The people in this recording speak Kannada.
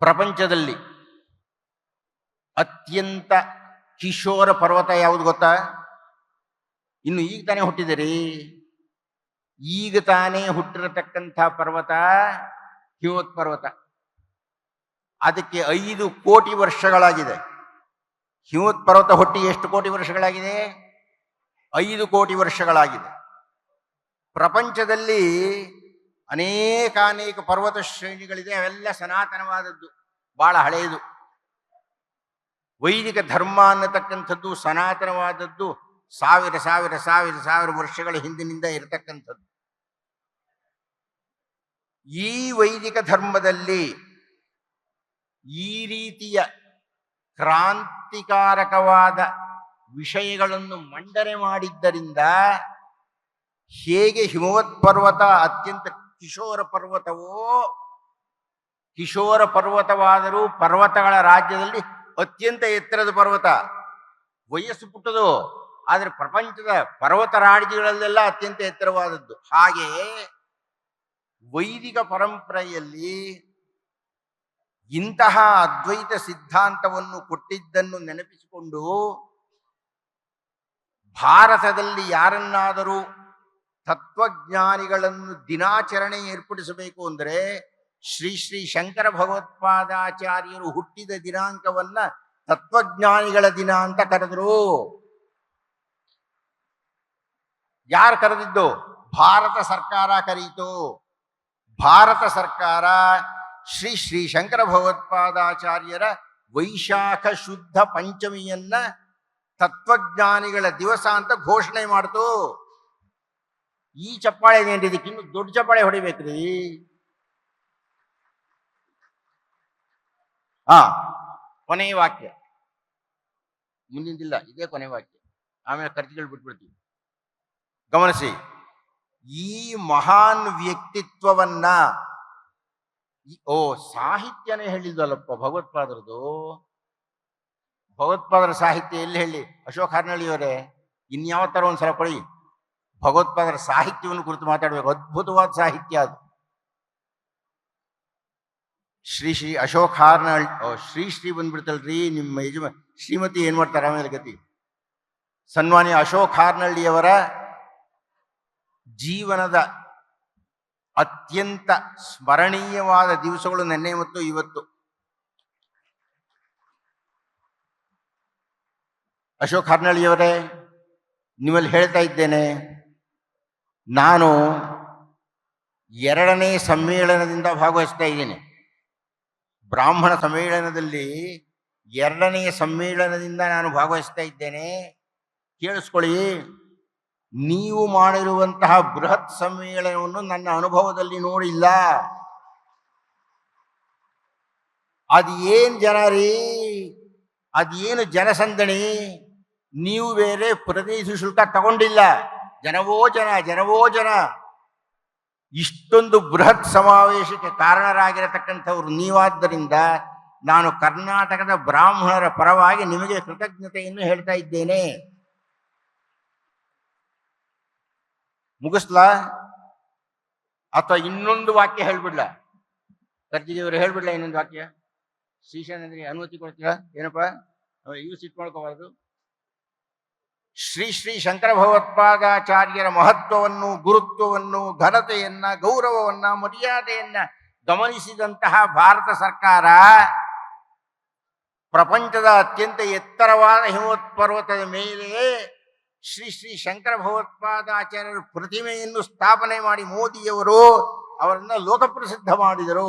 ಪ್ರಪಂಚದಲ್ಲಿ ಅತ್ಯಂತ ಕಿಶೋರ ಪರ್ವತ ಯಾವುದು ಗೊತ್ತಾ? ಇನ್ನು ಈಗ ತಾನೇ ಹುಟ್ಟಿದಿರಿ. ಈಗ ತಾನೇ ಹುಟ್ಟಿರತಕ್ಕಂಥ ಪರ್ವತ ಹಿಮವತ್ ಪರ್ವತ. ಅದಕ್ಕೆ 5 ಕೋಟಿ ವರ್ಷಗಳಾಗಿದೆ. ಹಿಮವತ್ ಪರ್ವತ ಹುಟ್ಟಿ ಎಷ್ಟು ಕೋಟಿ ವರ್ಷಗಳಾಗಿದೆ? 5 ಕೋಟಿ ವರ್ಷಗಳಾಗಿದೆ. ಪ್ರಪಂಚದಲ್ಲಿ ಅನೇಕ ಪರ್ವತ ಶ್ರೇಣಿಗಳಿದೆ. ಅವೆಲ್ಲ ಸನಾತನವಾದದ್ದು, ಬಹಳ ಹಳೆಯದು. ವೈದಿಕ ಧರ್ಮ ಅನ್ನತಕ್ಕಂಥದ್ದು ಸನಾತನವಾದದ್ದು ಸಾವಿರ ವರ್ಷಗಳ ಹಿಂದಿನಿಂದ ಇರತಕ್ಕಂಥದ್ದು. ಈ ವೈದಿಕ ಧರ್ಮದಲ್ಲಿ ಈ ರೀತಿಯ ಕ್ರಾಂತಿಕಾರಕವಾದ ವಿಷಯಗಳನ್ನು ಮಂಡನೆ ಮಾಡಿದ್ದರಿಂದ ಹೇಗೆ ಹಿಮವತ್ ಪರ್ವತ ಅತ್ಯಂತ ಕಿಶೋರ ಪರ್ವತವೋ, ಕಿಶೋರ ಪರ್ವತವಾದರೂ ಪರ್ವತಗಳ ರಾಜ್ಯದಲ್ಲಿ ಅತ್ಯಂತ ಎತ್ತರದ ಪರ್ವತ, ವಯಸ್ಸು ಪುಟ್ಟದು, ಆದರೆ ಪ್ರಪಂಚದ ಪರ್ವತ ರಾಜ್ಯಗಳಲ್ಲೆಲ್ಲ ಅತ್ಯಂತ ಎತ್ತರವಾದದ್ದು. ಹಾಗೆಯೇ ವೈದಿಕ ಪರಂಪರೆಯಲ್ಲಿ ಇಂತಹ ಅದ್ವೈತ ಸಿದ್ಧಾಂತವನ್ನು ಕೊಟ್ಟಿದ್ದನ್ನು ನೆನಪಿಸಿಕೊಂಡು ಭಾರತದಲ್ಲಿ ಯಾರನ್ನಾದರೂ ತತ್ವಜ್ಞಾನಿಗಳನ್ನು ದಿನಾಚರಣೆ ಏರ್ಪಡಿಸಬೇಕು ಅಂದರೆ ಶ್ರೀ ಶಂಕರ ಭಗವತ್ಪಾದಾಚಾರ್ಯರು ಹುಟ್ಟಿದ ದಿನಾಂಕವನ್ನ ತತ್ವಜ್ಞಾನಿಗಳ ದಿನ ಅಂತ ಕರೆದರು. ಯಾರು ಕರೆದಿದ್ದು? ಭಾರತ ಸರ್ಕಾರ ಕರೀತು. ಭಾರತ ಸರ್ಕಾರ ಶ್ರೀ ಶಂಕರ ಭಗವತ್ಪಾದಾಚಾರ್ಯರ ವೈಶಾಖ ಶುದ್ಧ ಪಂಚಮಿಯನ್ನ ತತ್ವಜ್ಞಾನಿಗಳ ದಿವಸ ಅಂತ ಘೋಷಣೆ ಮಾಡಿತು. ಈ ಚಪ್ಪಾಳೆ ಏನಿದಕ್ಕೆ ಇನ್ನು ದೊಡ್ಡ ಚಪ್ಪಾಳೆ ಹೊಡಿಬೇಕ್ರಿ. ಕೊನೆಯ ವಾಕ್ಯ, ಮುಂದಿಂದಿಲ್ಲ, ಇದೇ ಕೊನೆಯ ವಾಕ್ಯ, ಆಮೇಲೆ ಖರ್ಚುಗಳು ಬಿಟ್ಬಿಡ್ತೀವಿ. ಗಮನಿಸಿ, ಈ ಮಹಾನ್ ವ್ಯಕ್ತಿತ್ವವನ್ನ ಸಾಹಿತ್ಯನೇ ಹೇಳಿದ್ವಲ್ಲಪ್ಪ ಭಗವತ್ಪಾದರದು. ಭಗವತ್ಪಾದರ ಸಾಹಿತ್ಯ ಎಲ್ಲಿ ಹೇಳಿ? ಅಶೋಕ್ ಹಾರ್ನಳ್ಳಿಯವರೇ, ಇನ್ಯಾವತ್ತರ ಒಂದ್ಸಲ ಕೊಡಿ. ಭಗವತ್ಪಾದರ ಸಾಹಿತ್ಯವನ್ನು ಕುರಿತು ಮಾತಾಡಬೇಕು. ಅದ್ಭುತವಾದ ಸಾಹಿತ್ಯ ಅದು. ಶ್ರೀ ಅಶೋಕ್ ಹಾರ್ನಳ್ಳಿ, ಶ್ರೀ ಬಂದ್ಬಿಡ್ತಲ್ರಿ ನಿಮ್ಮ ಶ್ರೀಮತಿ ಏನ್ ಮಾಡ್ತಾರೆ ಆಮೇಲೆ ಗತಿ. ಸನ್ಮಾನ್ಯ ಅಶೋಕ್ ಹಾರ್ನಳ್ಳಿಯವರ ಜೀವನದ ಅತ್ಯಂತ ಸ್ಮರಣೀಯವಾದ ದಿವಸಗಳು ನೆನ್ನೆ ಮತ್ತು ಇವತ್ತು. ಅಶೋಕ್ ಹಾರ್ನಳ್ಳಿಯವರೇ, ನಿಮ್ಮಲ್ಲಿ ಹೇಳ್ತಾ ಇದ್ದೇನೆ, ನಾನು 2ನೇ ಸಮ್ಮೇಳನದಿಂದ ಭಾಗವಹಿಸ್ತಾ ಇದ್ದೀನಿ. ಬ್ರಾಹ್ಮಣ ಸಮ್ಮೇಳನದಲ್ಲಿ 2ನೇ ಸಮ್ಮೇಳನದಿಂದ ನಾನು ಭಾಗವಹಿಸ್ತಾ ಇದ್ದೇನೆ. ಕೇಳಿಸ್ಕೊಳ್ಳಿ, ನೀವು ಮಾಡಿರುವಂತಹ ಬೃಹತ್ ಸಮ್ಮೇಳನವನ್ನು ನನ್ನ ಅನುಭವದಲ್ಲಿ ನೋಡಿಲ್ಲ. ಅದೇನು ಜನ ರೀ, ಅದೇನು ಜನಸಂದಣಿ. ನೀವು ಬೇರೆ ಪ್ರತಿನಿಧಿ ಶುಲ್ಕ ತಗೊಂಡಿಲ್ಲ. ಜನವೋ ಜನ. ಇಷ್ಟೊಂದು ಬೃಹತ್ ಸಮಾವೇಶಕ್ಕೆ ಕಾರಣರಾಗಿರತಕ್ಕಂಥವ್ರು ನೀವಾದ್ದರಿಂದ ನಾನು ಕರ್ನಾಟಕದ ಬ್ರಾಹ್ಮಣರ ಪರವಾಗಿ ನಿಮಗೆ ಕೃತಜ್ಞತೆಯನ್ನು ಹೇಳ್ತಾ ಇದ್ದೇನೆ. ಮುಗಿಸ್ಲಾ ಅಥವಾ ಇನ್ನೊಂದು ವಾಕ್ಯ ಹೇಳ್ಬಿಡ್ಲಾ? ಕರ್ಜಿಗಿಯವರು ಹೇಳ್ಬಿಡ್ಲಾ ಇನ್ನೊಂದು ವಾಕ್ಯ? ಶ್ರೀಶಾನಂದ್ರಿಗೆ ಅನುಮತಿ ಕೊಡ್ತೀರಾ? ಏನಪ್ಪಾ, ಯೂಸ್ ಇಟ್ಕೊಳ್ಕೋಬಾರದು. ಶ್ರೀ ಶಂಕರ ಭಗವತ್ಪಾದಾಚಾರ್ಯರ ಮಹತ್ವವನ್ನು, ಗುರುತ್ವವನ್ನು, ಘನತೆಯನ್ನ, ಗೌರವವನ್ನ, ಮರ್ಯಾದೆಯನ್ನ ಗಮನಿಸಿದಂತಹ ಭಾರತ ಸರ್ಕಾರ ಪ್ರಪಂಚದ ಅತ್ಯಂತ ಎತ್ತರವಾದ ಹಿಮವತ್ ಪರ್ವತದ ಮೇಲೆ ಶ್ರೀ ಶಂಕರ ಭಗವತ್ಪಾದಾಚಾರ್ಯರ ಪ್ರತಿಮೆಯನ್ನು ಸ್ಥಾಪನೆ ಮಾಡಿ ಮೋದಿಯವರು ಅವರನ್ನ ಲೋಕಪ್ರಸಿದ್ಧ ಮಾಡಿದರು.